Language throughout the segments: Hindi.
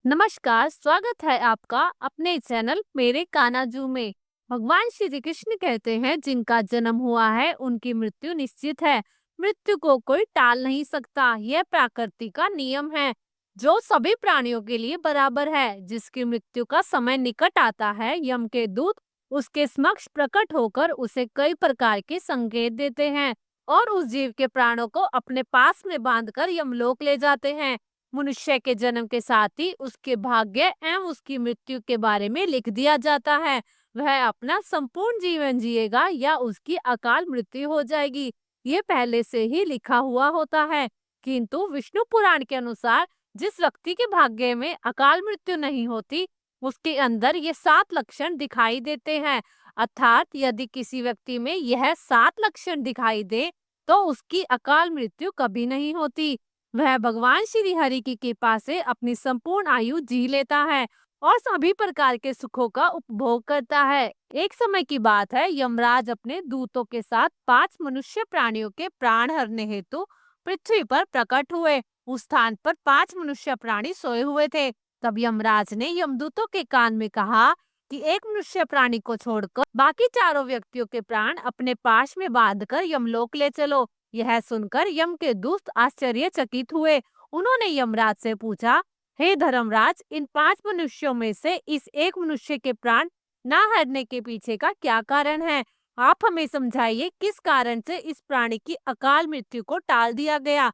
नमस्कार, स्वागत है आपका अपने चैनल मेरे कानाजू में। भगवान श्री कृष्ण कहते हैं जिनका जन्म हुआ है उनकी मृत्यु निश्चित है। मृत्यु को कोई टाल नहीं सकता, यह प्रकृति का नियम है जो सभी प्राणियों के लिए बराबर है। जिसकी मृत्यु का समय निकट आता है, यम के दूत उसके समक्ष प्रकट होकर उसे कई प्रकार के संकेत देते हैं और उस जीव के प्राणों को अपने पास में बांधकर यमलोक ले जाते हैं। मनुष्य के जन्म के साथ ही उसके भाग्य एवं उसकी मृत्यु के बारे में लिख दिया जाता है। वह अपना संपूर्ण जीवन जिएगा या उसकी अकाल मृत्यु हो जाएगी, ये पहले से ही लिखा हुआ होता है। किंतु विष्णु पुराण के अनुसार जिस व्यक्ति के भाग्य में अकाल मृत्यु नहीं होती, उसके अंदर ये 7 लक्षण दिखाई देते हैं। अर्थात यदि किसी व्यक्ति में यह 7 लक्षण दिखाई दे तो उसकी अकाल मृत्यु कभी नहीं होती। वह भगवान श्री हरि की कृपा से अपनी संपूर्ण आयु जी लेता है और सभी प्रकार के सुखों का उपभोग करता है। एक समय की बात है, यमराज अपने दूतों के साथ 5 मनुष्य प्राणियों के प्राण हरने हेतु पृथ्वी पर प्रकट हुए। उस स्थान पर 5 मनुष्य प्राणी सोए हुए थे। तब यमराज ने यमदूतों के कान में कहा कि एक मनुष्य प्राणी को छोड़कर बाकी चारों व्यक्तियों के प्राण अपने पाश में बांधकर यमलोक ले चलो। यह सुनकर यम के दूत आश्चर्यचकित हुए। उन्होंने यमराज से पूछा, हे धर्मराज, इन 5 मनुष्यों में से इस एक मनुष्य के प्राण न हरने के पीछे का क्या कारण है? आप हमें समझाइए, किस कारण से इस प्राणी की अकाल मृत्यु को टाल दिया गया?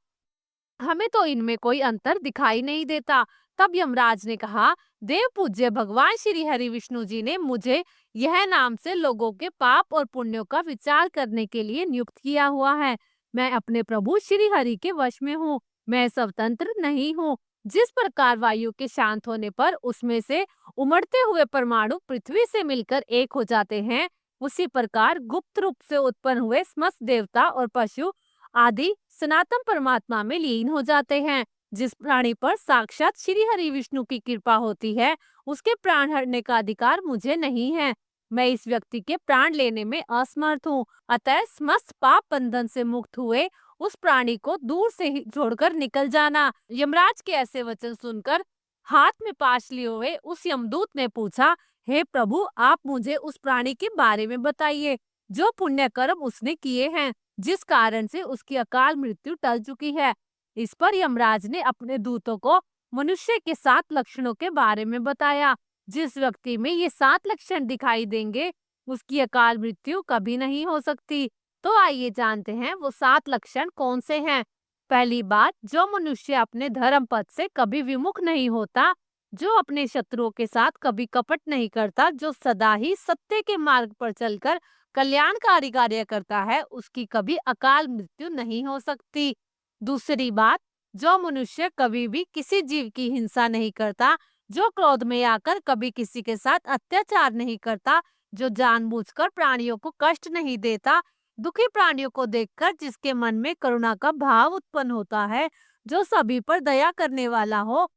हमें तो इनमें कोई अंतर दिखाई नहीं देता। तब यमराज ने कहा, देव पूज्य भगवान श्री हरि विष्णु जी ने मुझे यह नाम से लोगों के पाप और पुण्यों का विचार करने के लिए नियुक्त किया हुआ है। मैं अपने प्रभु श्री हरि के वश में हूँ, मैं स्वतंत्र नहीं हूँ। जिस प्रकार वायु के शांत होने पर उसमें से उमड़ते हुए परमाणु पृथ्वी से मिलकर एक हो जाते हैं, उसी प्रकार गुप्त रूप से उत्पन्न हुए समस्त देवता और पशु आदि सनातन परमात्मा में लीन हो जाते हैं। जिस प्राणी पर साक्षात श्री हरि विष्णु की कृपा होती है, उसके प्राण हरने का अधिकार मुझे नहीं है। मैं इस व्यक्ति के प्राण लेने में असमर्थ हूँ। अतः समस्त पाप बंधन से मुक्त हुए उस प्राणी को दूर से ही छोड़कर निकल जाना। यमराज के ऐसे वचन सुनकर हाथ में पाश लिए हुए उस यमदूत ने पूछा, हे प्रभु, आप मुझे उस प्राणी के बारे में बताइए जो पुण्य कर्म उसने किए हैं, जिस कारण से उसकी अकाल मृत्यु टल चुकी है। इस पर यमराज ने अपने दूतों को मनुष्य के 7 लक्षणों के बारे में बताया। जिस व्यक्ति में ये 7 लक्षण दिखाई देंगे, उसकी अकाल मृत्यु कभी नहीं हो सकती। तो आइए जानते हैं वो 7 लक्षण कौन से हैं। पहली बात, जो मनुष्य अपने धर्म पथ से कभी विमुख नहीं होता, जो अपने शत्रुओं के साथ कभी कपट नहीं करता, जो सदा ही सत्य के मार्ग पर चलकर कल्याणकारी कार्य करता है, उसकी कभी अकाल मृत्यु नहीं हो सकती। दूसरी बात, जो मनुष्य कभी भी किसी जीव की हिंसा नहीं करता, जो क्रोध में आकर कभी किसी के साथ अत्याचार नहीं करता, जो जानबूझकर प्राणियों को कष्ट नहीं देता, दुखी प्राणियों को देखकर जिसके मन में करुणा का भाव उत्पन्न होता है, जो सभी पर दया करने वाला हो,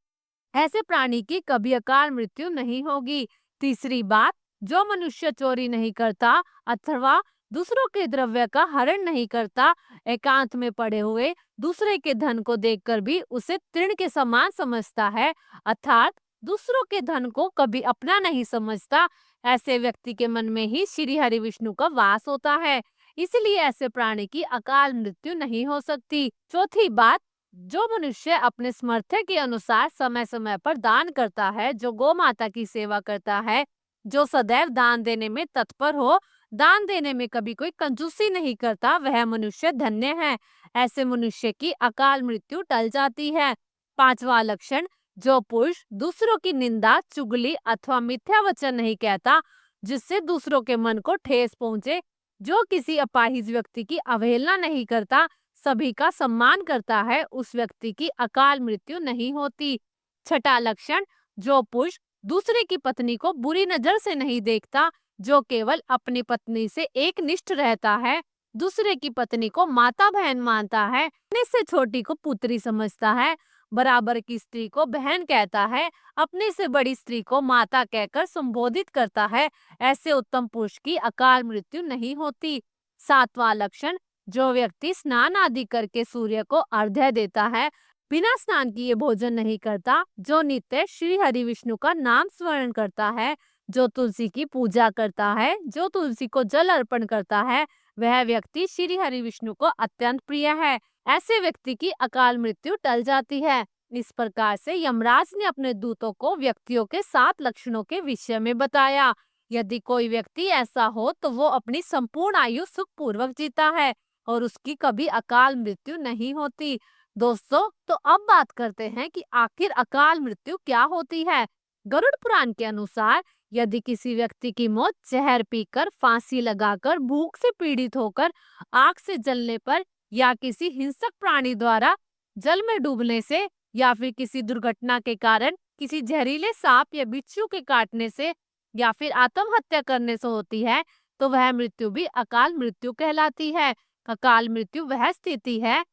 ऐसे प्राणी की कभी अकाल मृत्यु नहीं होगी। तीसरी बात, जो मनुष्य चोरी नहीं करता अथवा दूसरों के द्रव्य का हरण नहीं करता, एकांत में पड़े हुए दूसरे के धन को देखकर भी उसे तृण के समान समझता है, अर्थात दूसरों के धन को कभी अपना नहीं समझता, ऐसे व्यक्ति के मन में ही श्री हरि विष्णु का वास होता है। इसलिए ऐसे प्राणी की अकाल मृत्यु नहीं हो सकती। चौथी बात, जो मनुष्य अपने सामर्थ्य के अनुसार समय समय पर दान करता है, जो गौ माता की सेवा करता है, जो सदैव दान देने में तत्पर हो, दान देने में कभी कोई कंजूसी नहीं करता, वह मनुष्य धन्य है। ऐसे मनुष्य की अकाल मृत्यु टल जाती है। पांचवा लक्षण, जो पुरुष दूसरों की निंदा, चुगली अथवा मिथ्या वचन नहीं कहता, जिससे दूसरों के मन को ठेस पहुंचे, जो किसी अपाहिज व्यक्ति की अवहेलना नहीं करता, सभी का सम्मान करता है, उस व्यक्ति की अकाल मृत्यु नहीं होती। छठा लक्षण, जो पुरुष दूसरे की पत्नी को बुरी नजर से नहीं देखता, जो केवल अपनी पत्नी से एक निष्ठ रहता है, दूसरे की पत्नी को माता बहन मानता है, अपने से छोटी को पुत्री समझता है, बराबर की स्त्री को बहन कहता है, अपने से बड़ी स्त्री को माता कहकर संबोधित करता है, ऐसे उत्तम पुरुष की अकाल मृत्यु नहीं होती। सातवां लक्षण, जो व्यक्ति स्नान आदि करके सूर्य को अर्घ्य देता है, बिना स्नान किए भोजन नहीं करता, जो नित्य श्री हरि विष्णु का नाम स्मरण करता है, जो तुलसी की पूजा करता है, जो तुलसी को जल अर्पण करता है, वह व्यक्ति श्री हरि विष्णु को अत्यंत प्रिय है। ऐसे व्यक्ति की अकाल मृत्यु टल जाती है। इस प्रकार से यमराज ने अपने दूतों को व्यक्तियों के 7 लक्षणों के विषय में बताया। यदि कोई व्यक्ति ऐसा हो तो वो अपनी संपूर्ण आयु सुखपूर्वक जीता है और उसकी कभी अकाल मृत्यु नहीं होती। दोस्तों, तो अब बात करते हैं कि आखिर अकाल मृत्यु क्या होती है। गरुड़ पुराण के अनुसार यदि किसी व्यक्ति की मौत जहर पीकर, फांसी लगाकर, भूख से पीड़ित होकर, आग से जलने पर या किसी हिंसक प्राणी द्वारा जल में डूबने से या फिर किसी दुर्घटना के कारण, किसी जहरीले सांप या बिच्छू के काटने से या फिर आत्महत्या करने से होती है, तो वह मृत्यु भी अकाल मृत्यु कहलाती है। अकाल मृत्यु वह स्थिति है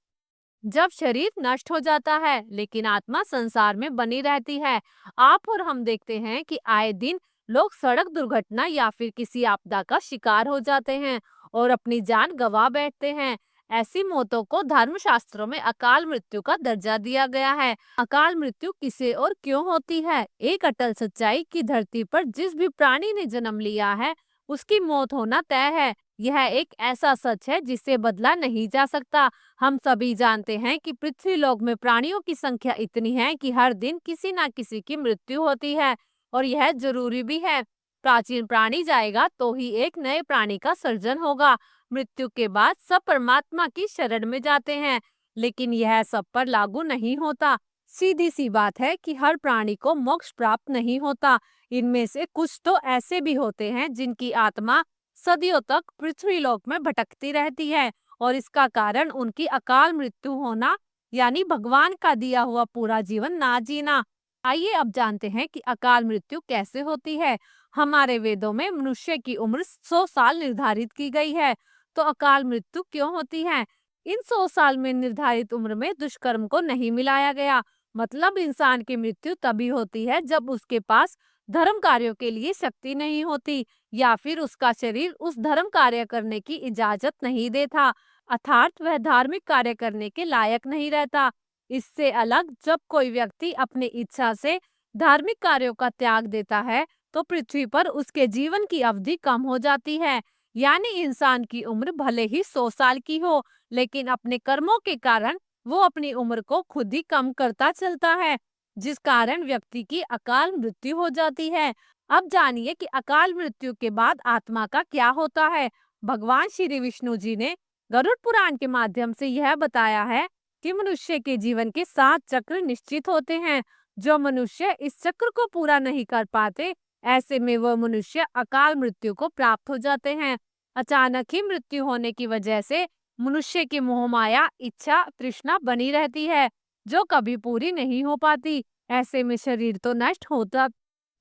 जब शरीर नष्ट हो जाता है लेकिन आत्मा संसार में बनी रहती है। आप और हम देखते हैं कि आए दिन लोग सड़क दुर्घटना या फिर किसी आपदा का शिकार हो जाते हैं और अपनी जान गंवा बैठते हैं। ऐसी मौतों को धर्मशास्त्रों में अकाल मृत्यु का दर्जा दिया गया है। अकाल मृत्यु किसे और क्यों होती है? एक अटल सच्चाई की धरती पर जिस भी प्राणी ने जन्म लिया है उसकी मौत होना तय है। यह एक ऐसा सच है जिसे बदला नहीं जा सकता। हम सभी जानते हैं कि पृथ्वी लोक में प्राणियों की संख्या इतनी है कि हर दिन किसी न किसी की मृत्यु होती है और यह जरूरी भी है। प्राचीन प्राणी जाएगा तो ही एक नए प्राणी का सर्जन होगा। मृत्यु के बाद सब परमात्मा की शरण में जाते हैं, लेकिन यह सब पर लागू नहीं होता। सीधी सी बात है कि हर प्राणी को मोक्ष प्राप्त नहीं होता। इनमें से कुछ तो ऐसे भी होते हैं जिनकी आत्मा सदियों तक पृथ्वी लोक में भटकती रहती है और इसका कारण उनकी अकाल मृत्यु होना, यानी भगवान का दिया हुआ पूरा जीवन ना जीना। आइए अब जानते हैं कि अकाल मृत्यु कैसे होती है। हमारे वेदों में मनुष्य की उम्र 100 साल निर्धारित की गई है, तो अकाल मृत्यु क्यों होती है? इन 100 साल में निर्धारित उम्र में दुष्कर्म को नहीं मिलाया गया। मतलब इंसान की मृत्यु तभी होती है जब उसके पास धर्म कार्यों के लिए शक्ति नहीं होती या फिर उसका शरीर उस धर्म कार्य करने की इजाजत नहीं देता, अर्थात वह धार्मिक कार्य करने के लायक नहीं रहता। इससे अलग जब कोई व्यक्ति अपनी इच्छा से धार्मिक कार्यों का त्याग देता है तो पृथ्वी पर उसके जीवन की अवधि कम हो जाती है। यानी इंसान की उम्र भले ही 100 साल की हो, लेकिन अपने कर्मों के कारण वो अपनी उम्र को खुद ही कम करता चलता है, जिस कारण व्यक्ति की अकाल मृत्यु हो जाती है। अब जानिए कि अकाल मृत्यु के बाद आत्मा का क्या होता है। भगवान श्री विष्णु जी ने गरुड़ पुराण के माध्यम से यह बताया है कि मनुष्य के जीवन के 7 चक्र निश्चित होते हैं। जो मनुष्य इस चक्र को पूरा नहीं कर पाते, ऐसे में वह मनुष्य अकाल मृत्यु को प्राप्त हो जाते हैं। अचानक ही मृत्यु होने की वजह से मनुष्य की मोह माया, इच्छा, तृष्णा बनी रहती है, जो कभी पूरी नहीं हो पाती। ऐसे में शरीर तो नष्ट होता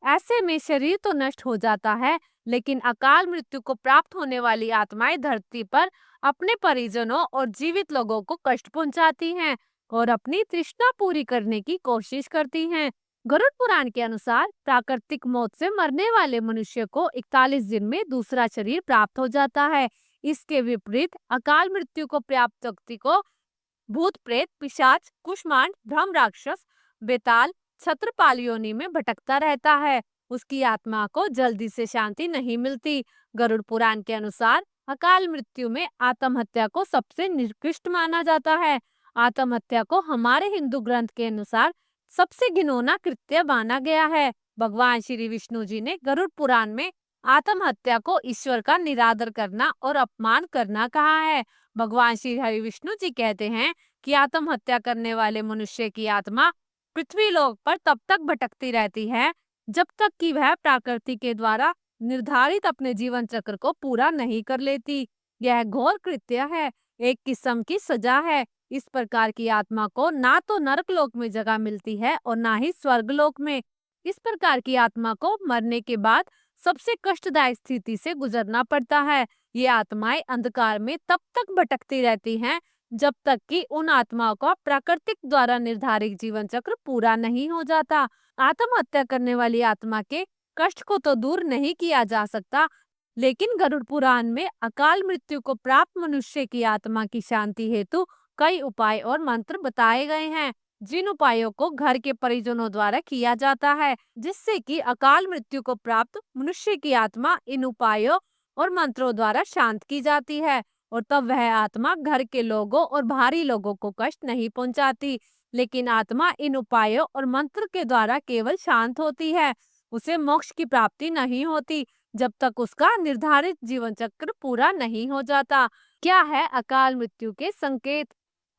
ऐसे में शरीर तो नष्ट हो जाता है, लेकिन अकाल मृत्यु को प्राप्त होने वाली आत्माएं धरती पर अपने परिजनों और जीवित लोगों को कष्ट पहुंचाती हैं और अपनी तृष्णा पूरी करने की कोशिश करती हैं। गरुड़ पुराण के अनुसार प्राकृतिक मौत से मरने वाले मनुष्य को 41 दिन में दूसरा शरीर प्राप्त हो जाता है। इसके विपरीत अकाल मृत्यु को प्राप्त व्यक्ति को भूत प्रेत, पिशाच, कुष्मांड, ब्रह्म राक्षस, बेताल, छत्रपाल योनि में भटकता रहता है। उसकी आत्मा को जल्दी से शांति नहीं मिलती। गरुड़ पुराण के अनुसार अकाल मृत्यु में आत्महत्या को सबसे निकृष्ट माना जाता है। आत्महत्या को हमारे हिंदू ग्रंथ के अनुसार सबसे घिनौना कृत्य माना गया है। भगवान श्री विष्णु जी ने गरुड़ पुराण में आत्महत्या को ईश्वर का निरादर करना और अपमान करना कहा है। भगवान श्री हरि विष्णु जी कहते हैं कि आत्महत्या करने वाले मनुष्य की आत्मा पृथ्वी लोक पर तब तक भटकती रहती है जब तक कि वह प्रकृति के द्वारा निर्धारित अपने जीवन चक्र को पूरा नहीं कर लेती। यह घोर कृत्य है, एक किस्म की सजा है। इस प्रकार की आत्मा को ना तो नरक लोक में जगह मिलती है और ना ही स्वर्ग लोक में। इस प्रकार की आत्मा को मरने के बाद सबसे कष्टदायक स्थिति से गुजरना पड़ता है। ये आत्माएं अंधकार में तब तक भटकती रहती हैं जब तक कि उन आत्माओं का प्राकृतिक द्वारा निर्धारित जीवन चक्र पूरा नहीं हो जाता। आत्महत्या करने वाली आत्मा के कष्ट को तो दूर नहीं किया जा सकता, लेकिन गरुड़ पुराण में अकाल मृत्यु को प्राप्त मनुष्य की आत्मा की शांति हेतु कई उपाय और मंत्र बताए गए हैं। जिन उपायों को घर के परिजनों द्वारा किया जाता है, जिससे कि अकाल मृत्यु को प्राप्त मनुष्य की आत्मा इन उपायों और मंत्रों द्वारा शांत की जाती है, और तब वह आत्मा घर के लोगों और बाहरी लोगों को कष्ट नहीं पहुंचाती। लेकिन आत्मा इन उपायों और मंत्र के द्वारा केवल शांत होती है, उसे मोक्ष की प्राप्ति नहीं होती जब तक उसका निर्धारित जीवन चक्र पूरा नहीं हो जाता। क्या है अकाल मृत्यु के संकेत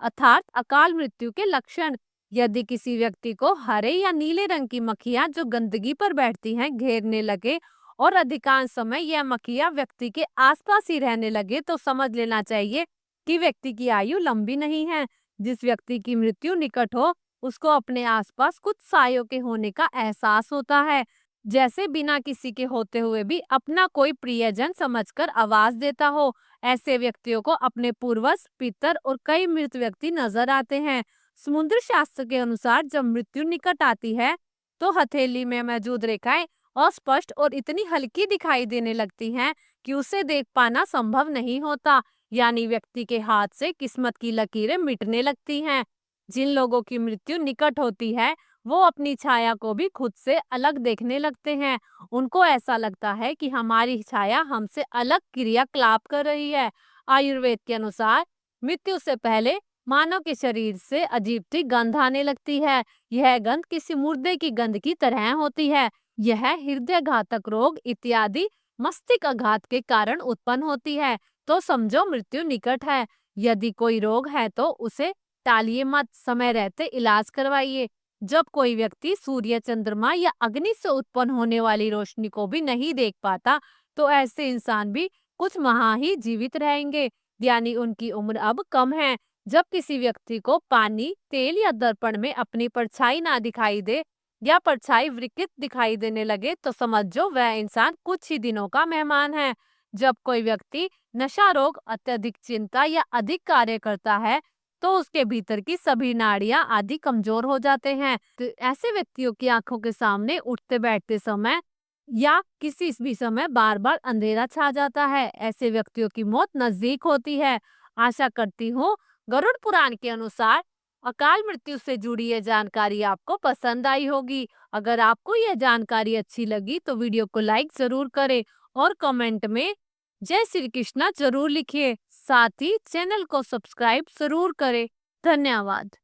अर्थात अकाल मृत्यु के लक्षण? यदि किसी व्यक्ति को हरे या नीले रंग की मक्खियां जो गंदगी पर बैठती हैं घेरने लगे और अधिकांश समय यह मक्खियां व्यक्ति के आसपास ही रहने लगे, तो समझ लेना चाहिए कि व्यक्ति की आयु लंबी नहीं है। जिस व्यक्ति की मृत्यु निकट हो, उसको अपने आसपास कुछ सायों के होने का एहसास होता है, जैसे बिना किसी के होते हुए भी अपना कोई प्रियजन समझकर आवाज देता हो। ऐसे व्यक्तियों को अपने पूर्वज, पितर और कई मृत व्यक्ति नजर आते हैं। समुद्र शास्त्र के अनुसार जब मृत्यु निकट आती है, तो हथेली में मौजूद रेखाएं अस्पष्ट और इतनी हल्की दिखाई देने लगती हैं कि उसे देख पाना संभव नहीं होता, यानी व्यक्ति के हाथ से किस्मत की लकीरें मिटने लगती हैं। जिन लोगों की मृत्यु निकट होती है, वो अपनी छाया को भी खुद से अलग देखने लगते हैं। उनको ऐसा लगता है कि हमारी छाया हमसे अलग क्रियाकलाप कर रही है। आयुर्वेद के अनुसार मृत्यु से पहले मानव के शरीर से अजीब सी गंध आने लगती है। यह गंध किसी मुर्दे की गंध की तरह होती है। यह हृदय घातक रोग इत्यादि मस्तिष्क आघात के कारण उत्पन्न होती है। तो समझो मृत्यु निकट है। यदि कोई रोग है तो उसे टालिए मत, समय रहते इलाज करवाइए। जब कोई व्यक्ति सूर्य, चंद्रमा या अग्नि से उत्पन्न होने वाली रोशनी को भी नहीं देख पाता, तो ऐसे इंसान भी कुछ माह ही जीवित रहेंगे, यानी उनकी उम्र अब कम है। जब किसी व्यक्ति को पानी, तेल या दर्पण में अपनी परछाई ना दिखाई दे या परछाई विकृत दिखाई देने लगे, तो समझो वह इंसान कुछ ही दिनों का मेहमान है। जब कोई व्यक्ति नशा रोग, अत्यधिक चिंता या अधिक कार्य करता है, तो उसके भीतर की सभी नाड़ियां आदि कमजोर हो जाते हैं। तो ऐसे व्यक्तियों की आंखों के सामने उठते बैठते समय या किसी भी समय बार बार अंधेरा छा जाता है। ऐसे व्यक्तियों की मौत नजदीक होती है। आशा करती हूँ गरुड़ पुराण के अनुसार अकाल मृत्यु से जुड़ी ये जानकारी आपको पसंद आई होगी। अगर आपको यह जानकारी अच्छी लगी तो वीडियो को लाइक जरूर करें और कमेंट में जय श्री कृष्णा जरूर लिखिए। साथ ही चैनल को सब्सक्राइब जरूर करें। धन्यवाद।